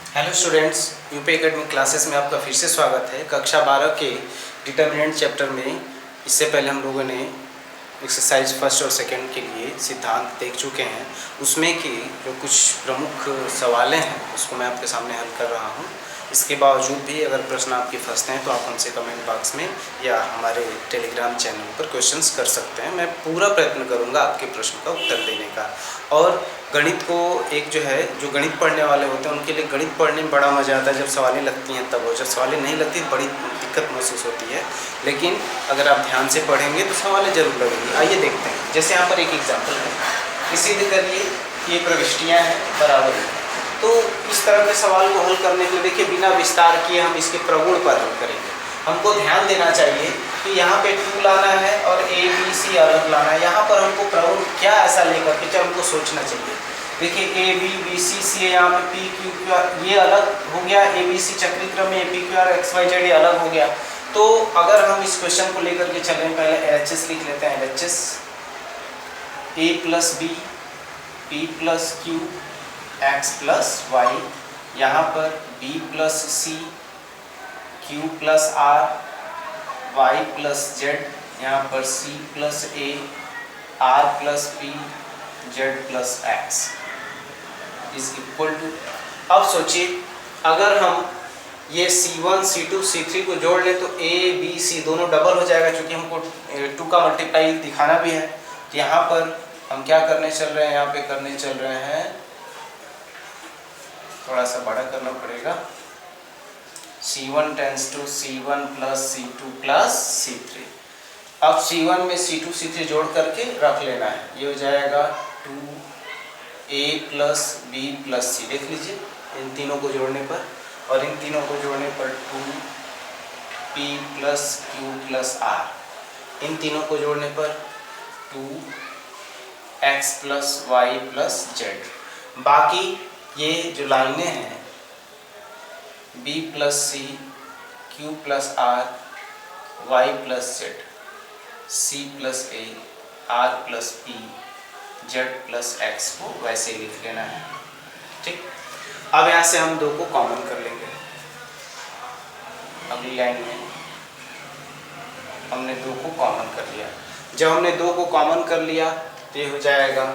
Hello students, UP academic classes में आपका फिर से स्वागत है। कक्षा 12 के डिटर्मिनेंट चैप्टर में इससे पहले हम लोगों ने एक्सरसाइज फर्स्ट और सेकंड के लिए सिद्धांत देख चुके हैं। उसमें कि जो कुछ प्रमुख सवालें हैं उसको मैं आपके सामने हल कर रहा हूँ। इसके बावजूद भी अगर प्रश्न आपके फंसते हैं तो आप हमसे कमेंट बॉक्स में या हमारे टेलीग्राम चैनल पर क्वेश्चंस कर सकते हैं। मैं पूरा प्रयत्न करूँगा आपके प्रश्न का उत्तर देने का। और गणित को एक जो गणित पढ़ने वाले होते हैं उनके लिए गणित पढ़ने में बड़ा मज़ा आता है जब सवालें लगती हैं तब, और जब सवालें नहीं लगती बड़ी दिक्कत महसूस होती है। लेकिन अगर आप ध्यान से पढ़ेंगे तो सवालें जरूर लगेंगी। आइए देखते हैं। जैसे यहाँ पर एक एग्जाम्पल है, सिद्ध करिए ये प्रविष्टियाँ हैं बराबर। तो इस तरह के सवाल को हल करने के लिए देखिए बिना विस्तार किए हम इसके प्रगुण पर हल करेंगे। हमको ध्यान देना चाहिए कि यहाँ पे 2 लाना है और ए बी सी अलग लाना है। यहाँ पर हमको प्रगुण क्या ऐसा लेकर के चल हमको सोचना चाहिए। देखिए ए बी बी सी सी है, यहाँ पे पी क्यू क्यू आर ये अलग हो गया, ए बी सी चक्रीय क्रम में A P Q R X Y Z ये अलग हो गया। तो अगर हम इस क्वेश्चन को लेकर के चलें, पहले एलएचएस लिख लेते हैं। LHS a plus b p plus q x plus y, यहाँ पर b plus C Q plus R Y plus z, यहाँ पर c plus a r plus p z plus x is equal to. अब सोचिए अगर हम ये C1 C2 C3 को जोड़ ले तो A B C दोनों डबल हो जाएगा, क्योंकि हमको 2 का मल्टीप्लाई दिखाना भी है। तो यहाँ पर हम क्या करने चल रहे हैं, यहाँ पे करने चल रहे हैं, थोड़ा सा बड़ा करना पड़ेगा। C1 tends to C1 plus C2 plus C3। अब C1 में C2 C3 जोड़ करके रख लेना है। ये हो जाएगा 2A plus B plus C। देख लीजिए इन तीनों को जोड़ने पर, और इन तीनों को जोड़ने पर 2P plus Q plus R। इन तीनों को जोड़ने पर 2X plus Y plus Z। बाकी ये जो लाइनें हैं B plus C Q plus R Y plus Z C plus A R plus P Z plus X को वैसे लिख लेना है। ठीक, अब यहाँ से हम 2 को कॉमन कर लेंगे। अगली लाइन में हमने 2 को कॉमन कर लिया। जब हमने 2 को कॉमन कर लिया तो ये हो जाएगा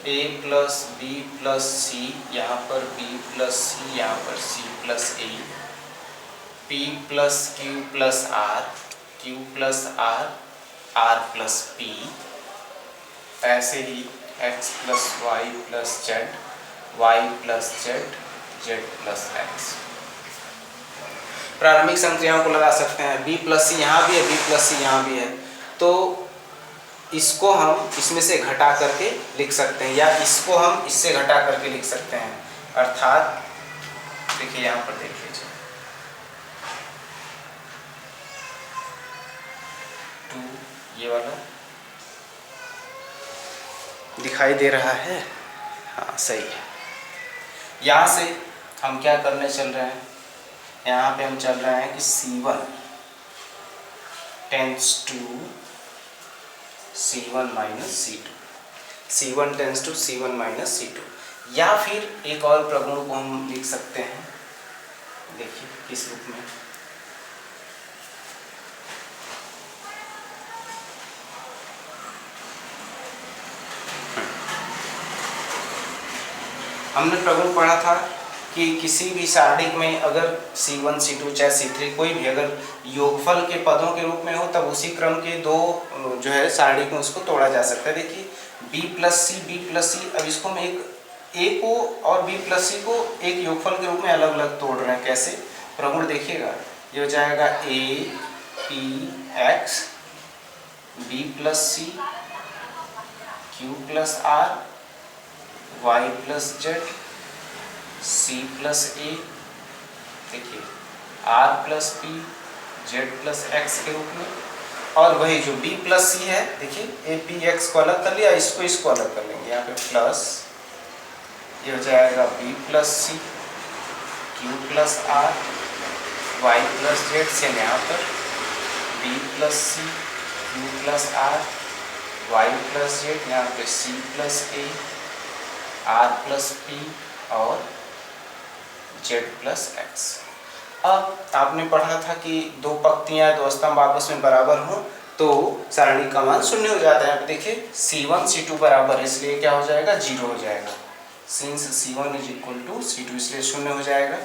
A प्लस बी प्लस सी, यहाँ पर B प्लस सी, यहाँ पर C plus A, P plus Q plus R, Q plus R, R plus P, ऐसे ही X plus Y plus Z, Y plus Z, Z plus X। प्रारंभिक संक्रियाओं को लगा सकते हैं। B प्लस सी यहाँ भी है, B प्लस सी यहाँ भी है, तो इसको हम इसमें से घटा करके लिख सकते हैं, या इसको हम इससे घटा करके लिख सकते हैं। अर्थात देखिए यहाँ पर देख लीजिए 2 ये वाला दिखाई दे रहा है, हाँ सही है। यहाँ से हम क्या करने चल रहे हैं, यहाँ पे हम चल रहे हैं कि C1 tends to C1 minus C2, C1 tends to C1 minus C2। या फिर एक और प्रगुण को हम लिख सकते हैं। देखिए किस रूप में, हमने प्रगुण पढ़ा था कि किसी भी सारणिक में अगर C1 C2 चाहे C3 कोई भी अगर योगफल के पदों के रूप में हो तब उसी क्रम के 2 जो है सारणिक में उसको तोड़ा जा सकता है। देखिए B प्लस C, अब इसको हम एक A को और B प्लस C को एक योगफल के रूप में अलग अलग तोड़ रहे हैं। कैसे, प्रगुण देखिएगा, ये हो जाएगा A P X B plus C Q plus R Y plus Z C plus A, देखिए R plus P Z plus X के रूप में। और वही जो B प्लस C है, देखिए A P X को अलग कर लिया, इसको अलग कर लेंगे, यहाँ पे प्लस, ये हो जाएगा B plus C Q plus R Y plus Z, से यहाँ पर B plus C Q plus R Y plus Z, यहाँ पे C plus A R plus P और जेड प्लस एक्स। अब आपने पढ़ा था कि दो पंक्तियाँ दो स्तंभ आपस में बराबर हों तो सारणी का मान शून्य हो जाता है। अब देखिए C1 C2 बराबर है इसलिए क्या हो जाएगा, 0 हो जाएगा। Since C1 is equal to C2 इसलिए शून्य हो जाएगा।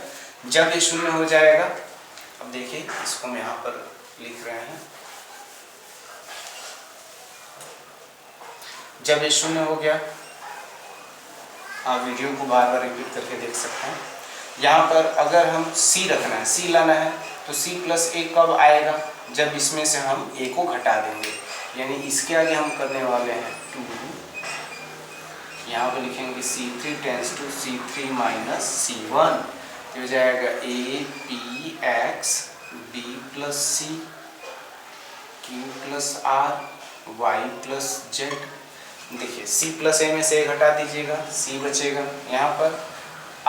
जब ये शून्य हो जाएगा, अब देखिए इसको हम यहाँ पर लिख रहे हैं, जब ये शून्य हो गया, आप वीडियो को बार बार रिपीट करके देख सकते हैं। यहाँ पर अगर हम C रखना है, C लाना है तो C प्लस ए कब आएगा, जब इसमें से हम ए को घटा देंगे, यानी इसके आगे हम करने वाले हैं 2, यहाँ पर लिखेंगे C3 tense to C3 minus C1, तो हो जाएगा A P X B plus C Q plus R Y plus Z. देखिए C प्लस ए में से घटा दीजिएगा, C बचेगा, यहाँ पर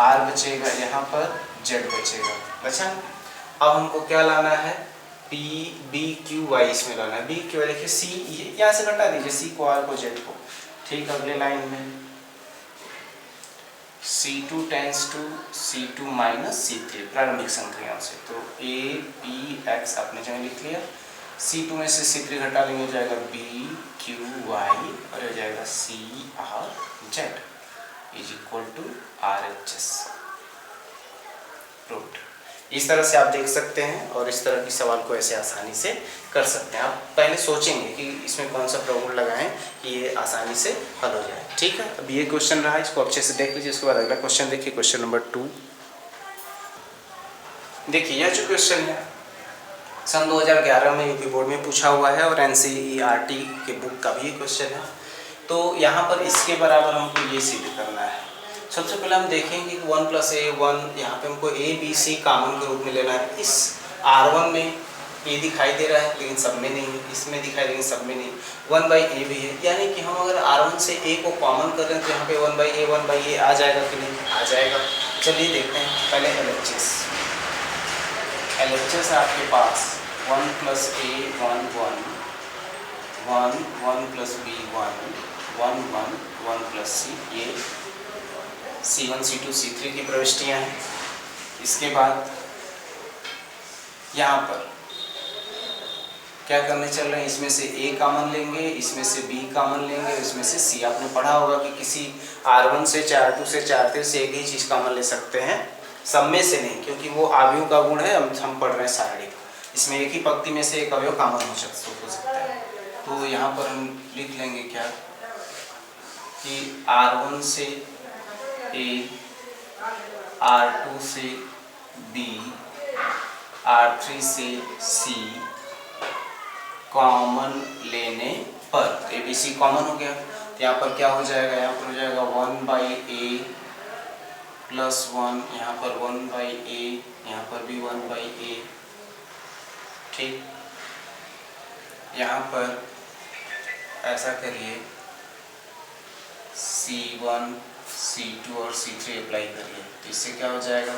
R बचेगा, यहाँ पर Z बचेगा। अच्छा, अब हमको क्या लाना है, P B Q Y इसमें लाना है। B Q देखिए C यहाँ से घटा दीजिए, C को R को Z को। ठीक, अगले लाइन में C2 tense to C2 minus C3 प्रारंभिक संक्रियाओं से, तो A P X आपने जगह लिख लिया। C2 में से C3 घटा लेंगे, हो जाएगा B Q Y और हो जाएगा C R Z is equal to RHS। Proved. इस तरह से आप देख सकते हैं और इस तरह की सवाल को ऐसे आसानी से कर सकते हैं। आप पहले सोचेंगे कि इसमें कौन सा प्रॉब्लम लगाएं कि ये आसानी से हल हो जाए। ठीक है, अब ये क्वेश्चन रहा, इसको अच्छे से देख लीजिए। उसके बाद अगला क्वेश्चन देखिए, क्वेश्चन नंबर 2। देखिए यह जो क्वेश्चन है सन 2011 में यूपी बोर्ड में पूछा हुआ है और NCERT के बुक का भी क्वेश्चन है। तो यहाँ पर इसके बराबर हमको ये सिद्ध करना है। सबसे पहले हम देखेंगे कि 1 प्लस ए 1, यहाँ पे हमको ए बी सी कॉमन के रूप में लेना है। इस R1 में ए दिखाई दे रहा है लेकिन सब में नहीं, इसमें दिखाई लेकिन सब में नहीं। 1/a भी है, यानी कि हम अगर R1 से a को कॉमन कर रहे हैं तो यहाँ पे 1/a आ जाएगा कि नहीं, आ जाएगा। चलिए देखते हैं पहले LHS। LHS है आपके पास 1 plus a 1 1 1 1 plus b 1 1 1 1 plus c, ये C1 C2 C3 की प्रविष्टियाँ हैं। इसके बाद यहाँ पर क्या करने चल रहे हैं, इसमें से A कॉमन लेंगे, इसमें से B कॉमन लेंगे, इसमें से C। आपने पढ़ा होगा कि किसी R1 से 4 2 से 4 3 से एक ही चीज़ कॉमन ले सकते हैं, सब में से नहीं, क्योंकि वो अवयव का गुण है। हम पढ़ रहे हैं सारणी, इसमें एक ही पंक्ति में से एक अवयव कॉमन हो सकता है। तो यहाँ पर हम लिख लेंगे क्या कि R1 से A, R2 से B, R3 से C कॉमन लेने पर, ABC कॉमन हो गया, तो यहाँ पर क्या हो जाएगा, यहाँ पर हो जाएगा 1/a प्लस 1, यहाँ पर 1/a, यहाँ पर भी 1/a। ठीक, यहाँ पर ऐसा करिए, C1 C2 और C3 अप्लाई करिए, तो इससे क्या हो जाएगा,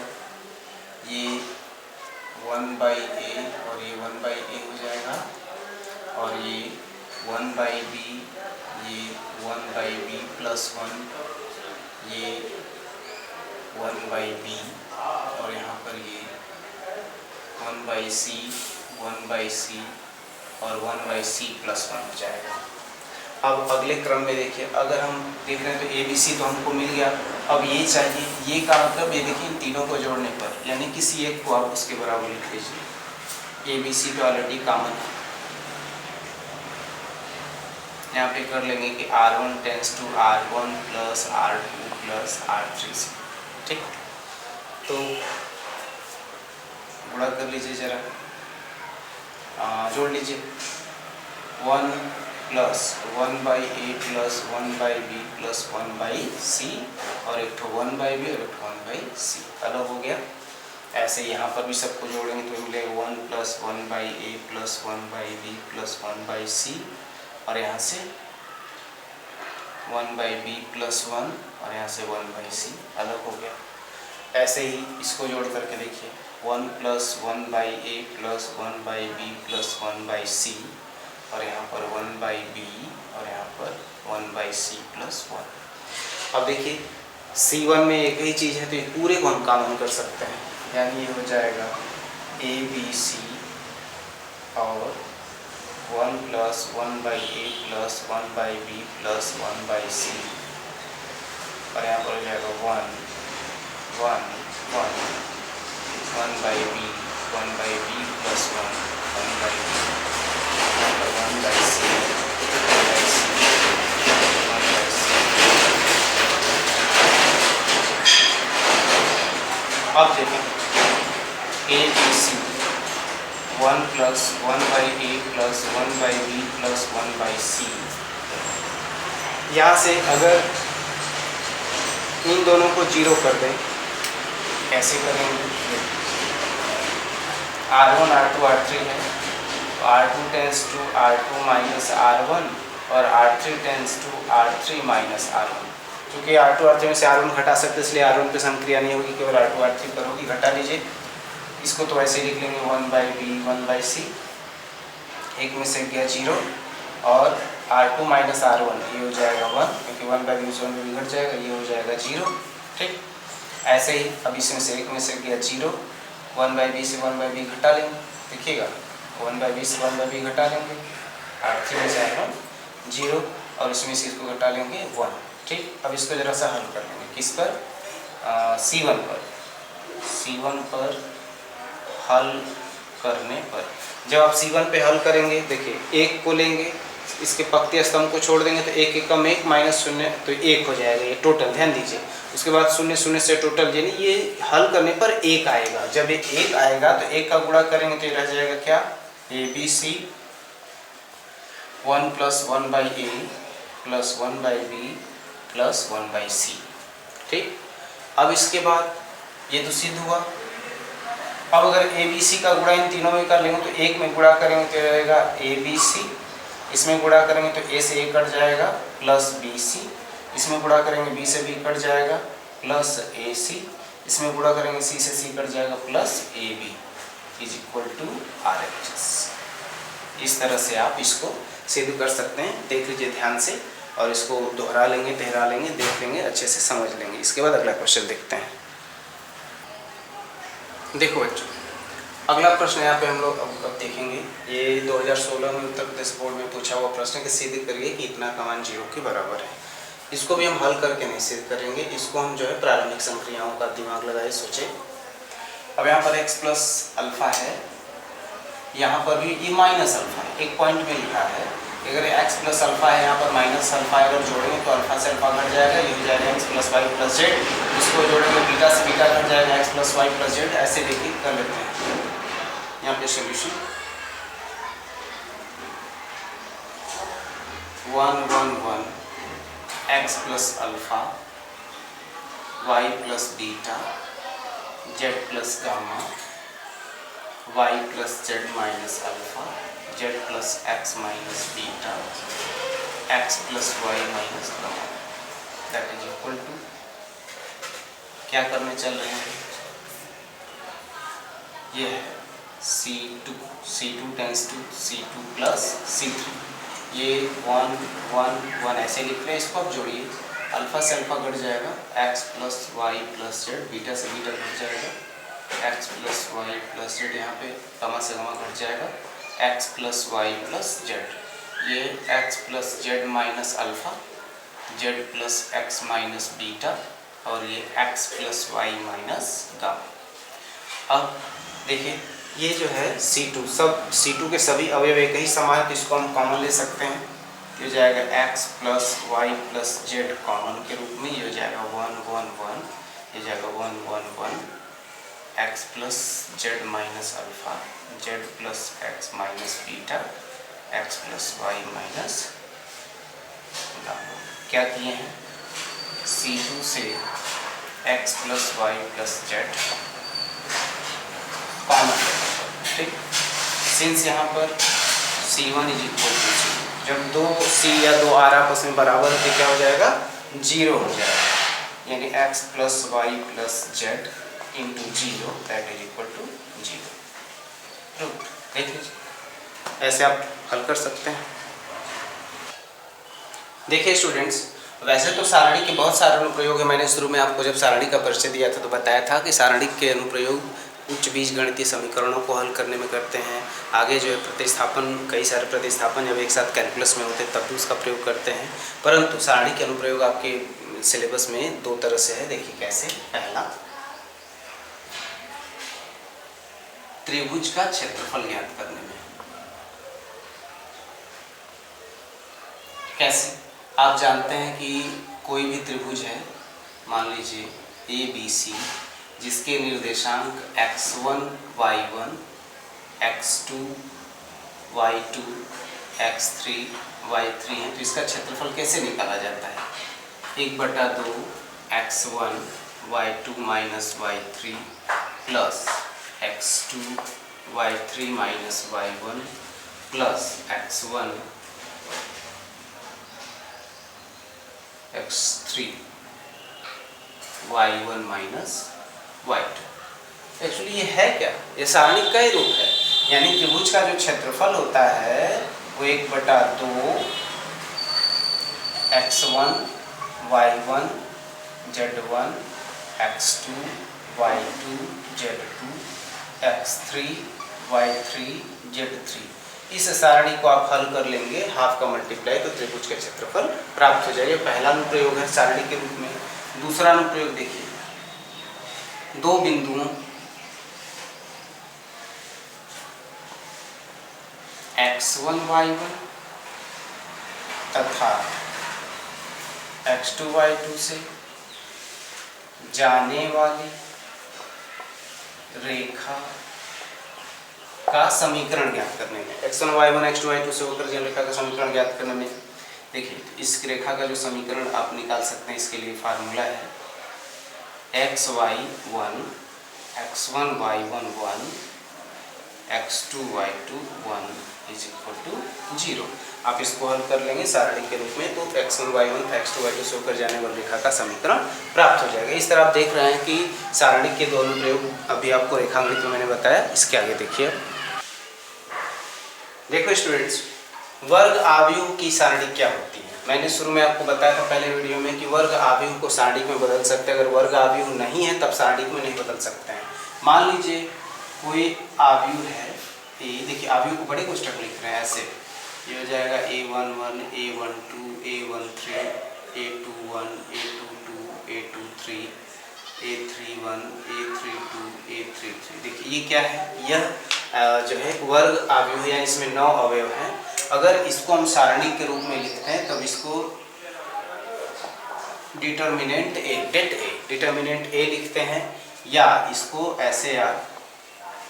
ये 1/a और ये 1/a हो जाएगा, और ये 1/b, ये 1/b प्लस 1, ये 1/b, और यहाँ पर ये 1/c 1/c और 1/c प्लस 1 हो जाएगा। अब अगले क्रम में देखिए, अगर हम देख रहे हैं तो ABC तो हमको मिल गया, अब ये चाहिए, ये का मतलब ये देखिए इन तीनों को जोड़ने पर, यानी किसी एक को आप उसके बराबर लिख लीजिए। ABC तो ऑलरेडी कॉमन है, यहाँ पे कर लेंगे कि R1 tense to R1 plus R2 plus R3। ठीक, तो गुणा कर लीजिए जरा, जोड़ लीजिए। 1 plus 1/a plus 1/b plus 1/c और एक 1/b और एक 1/c अलग हो गया। ऐसे यहाँ पर भी सबको जोड़ेंगे तो मिलेगा 1 plus 1/a plus 1/b plus 1/c, और यहाँ से 1/b प्लस 1 और यहाँ से 1/c अलग हो गया। ऐसे ही इसको जोड़ करके देखिए, 1 plus 1/a plus 1/b plus 1/c और यहाँ पर 1/b और यहाँ पर 1/c प्लस 1। अब देखिए C1 में एक ही चीज़ है तो ये पूरे को हम कॉमन कर सकते हैं, यानी ये हो जाएगा ABC और 1 + 1/a + 1/b + 1/c, और यहाँ पर हो जाएगा 1 1 1 1/b 1/b + 1 1/b 1/c 1/c 1/c। अब देखें ABC 1 + 1/a + 1/b + 1/c। यहाँ से अगर इन दोनों को 0 कर दें, कैसे करेंगे? R1 R2 R3 है, तो R2 tense to R2 - R1 और R3 tense to R3 - R1। क्योंकि R2 R3 में से R1 घटा सकते, इसलिए R1 पे संक्रिया नहीं होगी, केवल R2 R3 पर होगी। घटा लीजिए इसको, तो ऐसे लिख लेंगे 1/b 1/c, एक में से गया 0 और R2 - R1 ये हो जाएगा 1, क्योंकि 1/b से 1/b घट जाएगा, ये हो जाएगा 0। ठीक, ऐसे ही अब इसमें से एक में से गया 0, 1/b से 1/b घटा लेंगे, देखिएगा 1/b से 1/b घटा लेंगे, R3 में से R1 0 और इसमें से इसको घटा लेंगे 1। ठीक, अब इसको ज़रा सा हल कर लेंगे, किस पर? C1 पर। C1 पर हल करने पर, जब आप C1 पे हल करेंगे, देखिए 1 को लेंगे, इसके पंक्ति स्तंभ को छोड़ देंगे तो 1 एकम 1 -0 तो 1 हो जाएगा, ये टोटल ध्यान दीजिए। उसके बाद 0 0 से टोटल, यानी ये हल करने पर 1 आएगा। जब ये 1 आएगा तो 1 का गुणा करेंगे तो ये रह जाएगा क्या? ABC 1 + 1/a + 1/b + 1/c। ठीक, अब इसके बाद ये तो सिद्ध हुआ। अब अगर ABC का गुणा इन तीनों में कर लेंगे तो 1 में गुणा करेंगे तो रहेगा ABC, इसमें गुणा करेंगे तो A से A कट जाएगा प्लस BC, इसमें गुणा करेंगे B से B कट जाएगा प्लस AC, इसमें गुणा करेंगे C से C कट जाएगा प्लस AB = RHS। इस तरह से आप इसको सिद्ध कर सकते हैं। देख लीजिए ध्यान से, और इसको दोहरा लेंगे, दोहरा लेंगे, देख लेंगे, अच्छे से समझ लेंगे। इसके बाद अगला क्वेश्चन देखते हैं। देखो बच्चों, अगला प्रश्न यहाँ पे हम लोग अब देखेंगे। ये 2016 में उत्तर प्रदेश बोर्ड में पूछा हुआ प्रश्न कि सिद्ध करिए कि इतना का मान 0 के बराबर है। इसको भी हम हल करके नहीं सिद्ध करेंगे, इसको हम जो है प्रारंभिक संक्रियाओं का दिमाग लगाए सोचे। अब यहाँ पर x + अल्फा है, यहाँ पर भी ये माइनस अल्फा है, एक पॉइंट में लिखा है। अगर x + अल्फा है, यहाँ पर माइनस अल्फा है, अगर जोड़ेंगे तो अल्फा से अल्फा घट जाएगा, ये हो जाएगा x + y + z। इसको जोड़ेंगे बीटा से बीटा घट जाएगा, x + y + z। ऐसे देखिए कर लेते हैं यहाँ पे solution. 1 1 1 x + alpha y + beta z + gamma y + z - alpha z + x - beta x + y - gamma, that is equal to, क्या करने चल रहे हैं? ये है C2 tense to C2 + C3। ये 1 1 1 ऐसे लिख रहे हैं। इसको आप जोड़िए, अल्फा से अल्फा घट जाएगा, x + y + z, बीटा से बीटा घट जाएगा, x + y + z, यहाँ पे गामा से गामा घट जाएगा, x + y + z। ये x + z - alpha, z + x - beta, और ये x + y - गामा। अब देखिए ये जो है C2, सब C2 के सभी अवयव एक ही समान है, तो इसको हम कॉमन ले सकते हैं। ये हो जाएगा x + y + z कॉमन के रूप में, ये हो जाएगा 1 1 1, ये जाएगा 1 1 1 x + z - alpha, z + x - beta, x + y - gamma. क्या किए हैं? C2 से x + y + z कॉमन, ठीक। सिंस यहाँ पर C1 = 0, जब दो C या दो R आपस में बराबर है तो क्या हो जाएगा? 0 हो जाएगा, यानी x + y + z × 0 that is equal to 0। देख लीजिए, ऐसे आप हल कर सकते हैं। देखिए स्टूडेंट्स, वैसे तो सारणी के बहुत सारे अनुप्रयोग है। मैंने शुरू में आपको जब सारणी का परिचय दिया था तो बताया था कि सारणी के अनुप्रयोग उच्च बीजगणितीय समीकरणों को हल करने में करते हैं। आगे जो है प्रतिस्थापन, कई सारे प्रतिस्थापन जब एक साथ कैलकुलस में होते हैं तब भी उसका प्रयोग करते हैं। परंतु सारणी के अनुप्रयोग आपके सिलेबस में दो तरह से है। देखिए कैसे। पहला, त्रिभुज का क्षेत्रफल ज्ञात करने में। कैसे? आप जानते हैं कि कोई भी त्रिभुज है, मान लीजिए ABC, जिसके निर्देशांक x1 y1 x2 y2 x3 y3 है, तो इसका क्षेत्रफल कैसे निकाला जाता है? 1/2 x1 y2 minus y3 plus x2 y3 minus y1 plus x1 x3 y1 minus y2। Actually ये है क्या? ये सारणी का ही रूप है। यानी त्रिभुज का जो क्षेत्रफल होता है वो 1/2 x1 y1 z1 x2 y2 z2 x3 y3 z3। इस सारणी को आप हल कर लेंगे, हाफ का मल्टीप्लाई, तो त्रिभुज का क्षेत्रफल प्राप्त हो जाएगा। पहला अनुप्रयोग है सारणी के रूप में। दूसरा अनुप्रयोग देखिए, दो बिंदुओं x1 y1 तथा x2 y2 से जाने वाली रेखा का समीकरण ज्ञात करने में। x1 y1 x2 y2 से होकर जाने रेखा का समीकरण ज्ञात करने में। देखिए इस रेखा का जो समीकरण आप निकाल सकते हैं, इसके लिए फार्मूला है x1 y1 1 x2 y2 1 is equal to 0। आप इसको हल कर लेंगे सारणी के रूप में, तो x1 y1 x2 y2 से होकर जाने वाली रेखा का समीकरण प्राप्त हो जाएगा। इस तरह आप देख रहे हैं कि सारणी के दो अनुप्रयोग अभी आपको रेखांकित में मैंने बताया। इसके आगे देखिए, देखो स्टूडेंट्स, वर्ग आव्यूह की सारणी क्या होती है? मैंने शुरू में आपको बताया था पहले वीडियो में कि वर्ग आव्यूह को सारणी में बदल सकते हैं। अगर वर्ग आव्यूह नहीं है तब सारणी में नहीं बदल सकते हैं। मान लीजिए कोई आव्यूह है ए, देखिए आव्यूह को बड़े कोष्ठक लिख रहे हैं ऐसे, ये हो जाएगा a11 a12 a13 a21 a22 a23 a31 a32 a33। देखिए ये क्या है? यह जो है वर्ग आव्यूह है, इसमें 9 अवयव हैं। अगर इसको हम सारणी के रूप में लिखते हैं तब इसको डिटर्मिनेंट ए लिखते हैं, या इसको ऐसे आप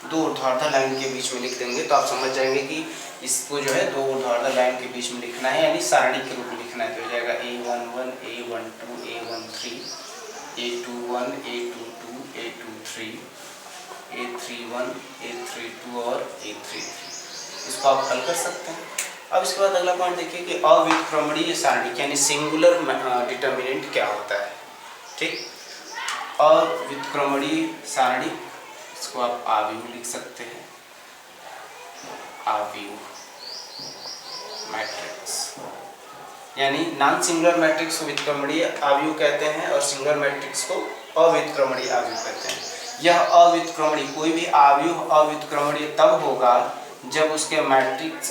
दो ऊर्ध्वाधर लाइन के बीच में लिख देंगे तो आप समझ जाएंगे कि इसको जो है दो ऊर्ध्वाधर लाइन के बीच में लिखना है, यानी सारणी के रूप में लिखना है। तो हो जाएगा a11 a12 a13 a21 a22 a23 a31 a32 और a33। इसको आप हल कर सकते हैं। अब इसके बाद अगला पॉइंट देखिए कि अव्युत्क्रमणीय सारणी यानी सिंगुलर डिटर्मिनेंट क्या होता है। ठीक, अव्युत्क्रमणीय सारणी, इसको आप आव्यूह लिख सकते हैं, आव्यूह मैट्रिक्स, यानी नॉन सिंगुलर मैट्रिक्स को व्युत्क्रमणीय आव्यूह कहते हैं और सिंगुलर मैट्रिक्स को अव्युत्क्रमणीय आव्यूह कहते हैं। यह अव्युत्क्रमणीय, कोई भी आव्यूह अव्युत्क्रमणीय तब होगा जब उसके मैट्रिक्स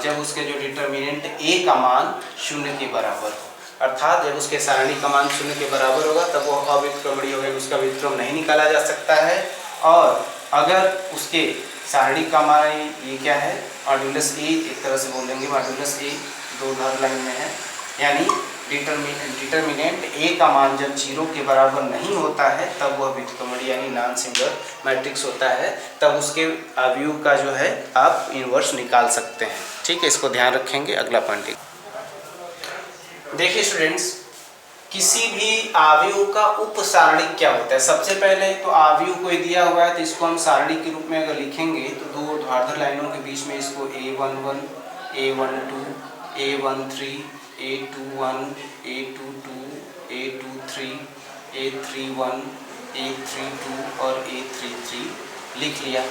जब उसके जो डिटर्मिनेंट a का मान 0 के बराबर हो, अर्थात जब उसके सारणी का मान 0 के बराबर होगा तब वो अव्युत्क्रमणीय होगा, उसका व्युत्क्रम नहीं निकाला जा सकता है। और अगर उसके सारणी का मान ये क्या है, मॉड्यूलस ए, एक तरह से बोल देंगे मॉड्यूलस ए दो उदाहरण लाइन में है, यानी डिटर्मिनेंट ए का मान जब 0 के बराबर नहीं होता है तब वह व्युत्क्रमणीय यानी नॉन सिंगुलर मैट्रिक्स होता है, तब उसके आव्यूह का जो है आप इन्वर्स निकाल सकते हैं। ठीक है, इसको ध्यान रखेंगे। अगला पॉइंट देखिए स्टूडेंट्स, किसी भी आव्यूह का उप सारणी क्या होता है? सबसे पहले तो आव्यूह कोई दिया हुआ है तो इसको हम सारणी के रूप में अगर लिखेंगे तो दो ऊर्ध्वाधर लाइनों के बीच में इसको a11 a12 a13 a21 a22 a23 a31 a32 और a33 लिख लिया।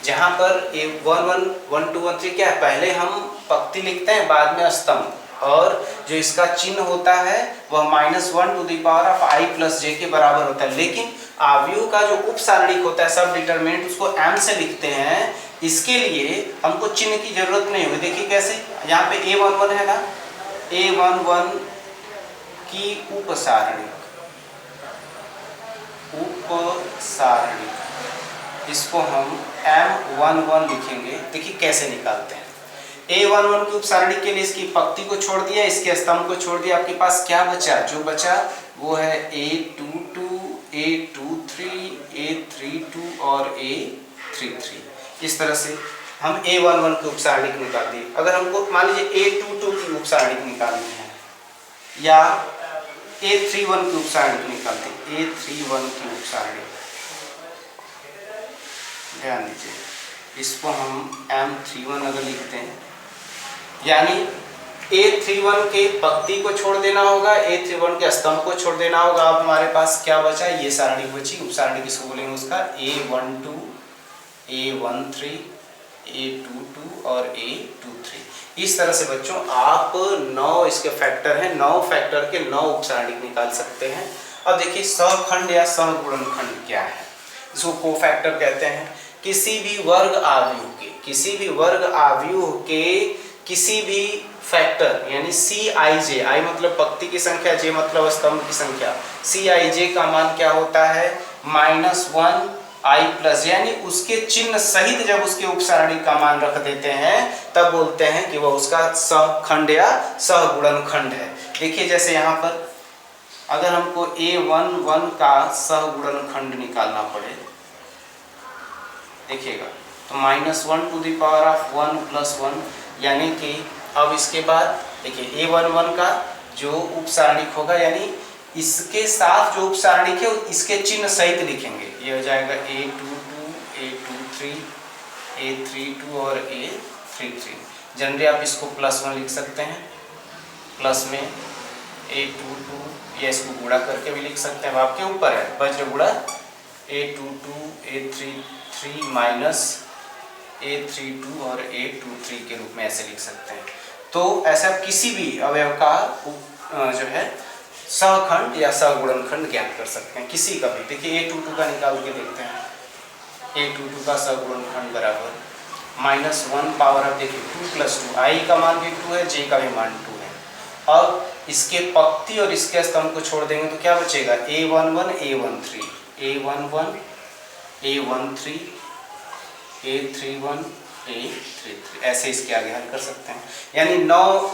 जहाँ पर a11 1 2 1 3 क्या है, पहले हम पंक्ति लिखते हैं बाद में स्तंभ, और जो इसका चिन्ह होता है वह -1⁻i+j के बराबर होता है। लेकिन अवयव का जो उप सारणिक होता है सब डिटरमिनेंट उसको m से लिखते हैं, इसके लिए हमको चिन्ह की जरूरत नहीं होगी। देखिए कैसे, यहाँ पे a11 है ना, a11 की उप सारणिक इसको हम m11 लिखेंगे। देखिए कैसे निकालते हैं। a11 की उप सारणिक के लिए इसकी पंक्ति को छोड़ दिया, इसके स्तंभ को छोड़ दिया, आपके पास क्या बचा? जो बचा वो है a22, a23, a32 और a33। इस तरह से हम a11 की उप सारणिक निकाल दिए। अगर हमको मान लीजिए a22 की उप सारणिक निकालनी है या a31 की उप सारणिक निकालते हैं, a31 की उप सारणिक, ध्यान दीजिए इसको हम m31 अगर लिखते हैं, यानी a31 के पंक्ति को छोड़ देना होगा, a31 के स्तंभ को छोड़ देना होगा। अब हमारे पास क्या बचा? ये सारणी बची। उप सारणी किसको बोलेंगे? उसका a12, a13, a22 और a23। इस तरह से बच्चों आप 9 इसके फैक्टर हैं, 9 फैक्टर के 9 उप सारणिक निकाल सकते हैं। अब देखिए सहखंड या सहगुणनखंड क्या है? इसको कोफैक्टर कहते हैं। किसी भी वर्ग आव्यूह के किसी भी फैक्टर यानी Cij, i मतलब पंक्ति की संख्या, j मतलब स्तंभ की संख्या, Cij का मान क्या होता है? -1i+, यानी उसके चिन्ह सहित जब उसके उप सारणी का मान रख देते हैं तब बोलते हैं कि वह उसका सहखंड या सहगुणनखंड है। देखिए जैसे यहाँ पर अगर हमको a11 का सहगुणनखंड निकालना पड़े, देखिएगा तो -1⁻1+1, यानी कि अब इसके बाद देखिए a11 का जो उप सारणिक होगा, यानी इसके साथ जो उप सारणिक है इसके चिन्ह सहित लिखेंगे। ये हो जाएगा a22, a23, a32 और a33। जनरली आप इसको +1 लिख सकते हैं, प्लस में a22 या इसको गुणा करके भी लिख सकते हैं, आपके ऊपर है, वज्र गुणा a22, a33 माइनस a32 और a23 के रूप में ऐसे लिख सकते हैं। तो ऐसा किसी भी अवयव का जो है सहखंड या सहगुणनखंड ज्ञात कर सकते हैं, किसी का भी। देखिए a22 का निकाल के देखते हैं। a22 का सहगुणनखंड बराबर -1 पावर, अब देखिए 2 + 2, i का मान भी 2 है, j का भी मान 2 है। अब इसके पंक्ति और इसके स्तंभ को छोड़ देंगे तो क्या बचेगा? a11, a13, a11, a13, a31, a33, ऐसे इसके आगे हल कर सकते हैं। यानी 9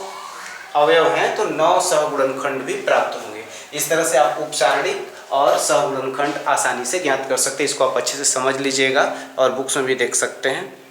अवयव हैं तो 9 सहगुणनखंड भी प्राप्त होंगे। इस तरह से आप उप सारणिक और सहगुणनखंड आसानी से ज्ञात कर सकते हैं। इसको आप अच्छे से समझ लीजिएगा और बुक्स में भी देख सकते हैं।